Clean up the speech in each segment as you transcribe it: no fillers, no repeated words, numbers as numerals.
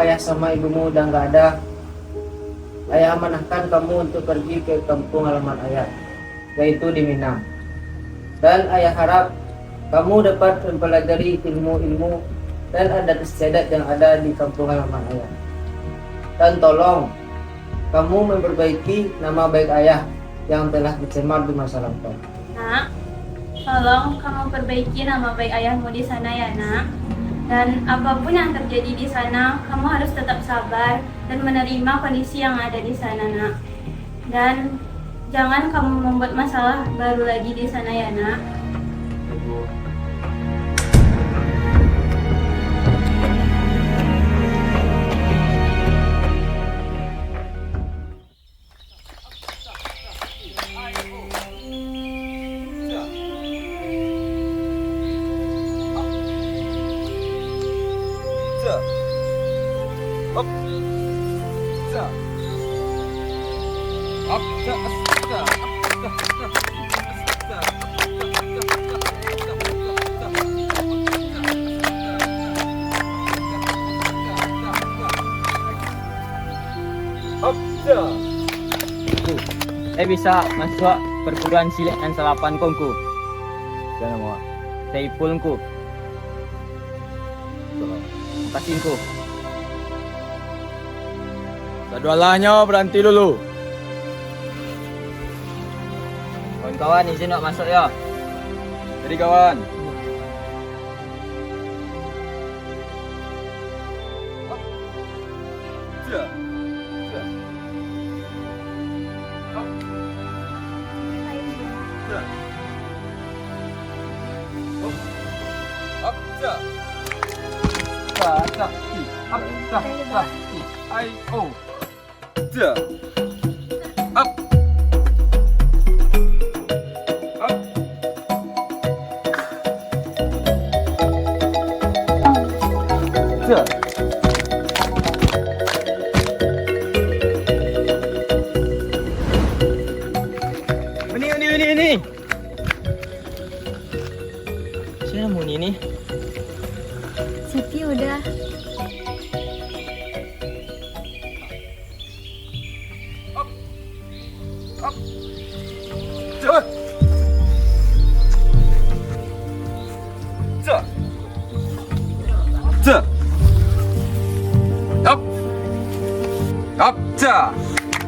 ayah sama ibumu udah nggak ada, ayah amanahkan kamu untuk pergi ke kampung halaman ayah, yaitu di Minang. Dan ayah harap kamu dapat mempelajari ilmu-ilmu dan adat istiadat yang ada di kampung halaman ayah. Dan tolong kamu memperbaiki nama baik ayah yang telah dicemar di masa lampau. Nak, tolong kamu perbaiki nama baik ayahmu di sana ya, Nak. Dan apapun yang terjadi di sana, kamu harus tetap sabar dan menerima kondisi yang ada di sana, Nak. Dan jangan kamu membuat masalah baru lagi di sana ya, Nak. Bisa masuk perguruan silat dan salapan kongku. Jangan mau. Saifulku. Kasihku. Kedualanya berhenti dulu. Kawan-kawan izin nak masuk ya. Jadi kawan. Ini. Siapa mau ini? Siti udah.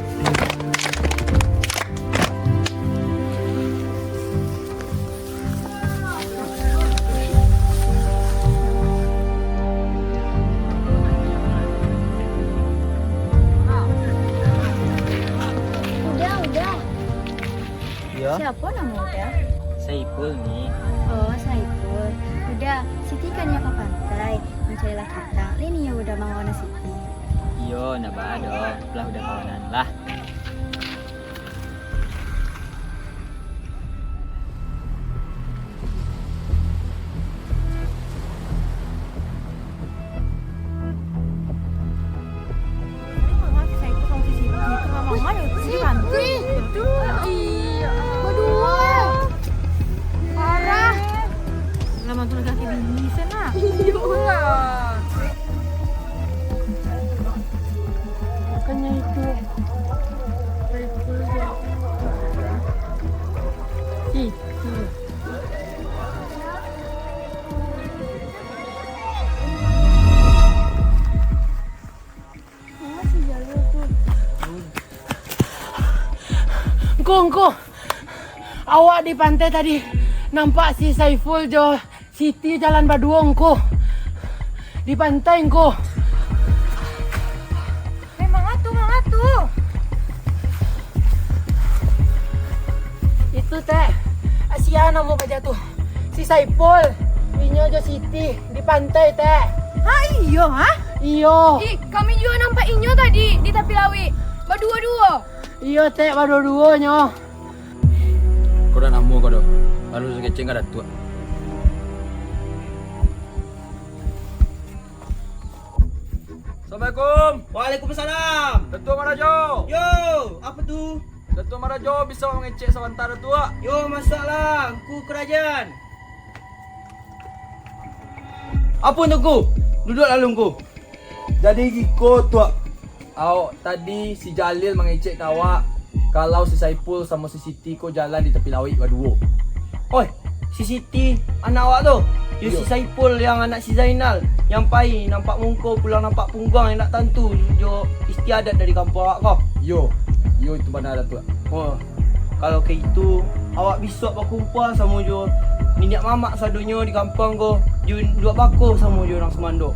Udah. Ya. Siapa nama udah? Saiful nih. Oh, Saiful. Udah, Siti kan ya ke pantai mencarilah kita. Ini ya udah mengona Siti. Iyo, naba ada. Lah udah kawanan lah. Engko. Awak di pantai tadi nampak si Saiful jo Siti jalan berdua engko. Di pantai engko. Memang atuh. Itu teh Asiana mau kerja tuh. Si Saiful Inyo jo Siti di pantai teh. Iyo, ha? Iyo. Kami juga nampak Inyo tadi di tepi lawi. Berdua-dua. Iyo teh berdua nyo. Kau dah namu kau dah. Lalu sekecing ada tua. Assalamualaikum. Waalaikumsalam. Datuk Marajo. Yo, apa tuh? Datuk Marajo bisa mengecek sebentar tua. Yo, masalah, ku kerajaan. Apa untukku? Duduk lalu ku. Jadi giko tuak. Awak tadi si Jalil mengecek awak kalau si Saiful sama si Siti ko jalan di tepi laut berdua. Oi, si Siti anak awak tu. You si Saiful yang anak si Zainal. Yang pai nampak muka pulang nampak punggung yang nak tentu. Jo istiadat dari kampung awak kau. Yo itu benar dah tuak. Oh, kalau kayak itu awak besok berkumpul sama jo minyak mamak sadunya di kampung kau. Jo dua bakul sama jo orang Semando.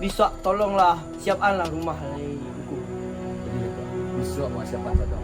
Besok tolonglah siapkanlah rumah lagi. Jadi besok mak siapa satu.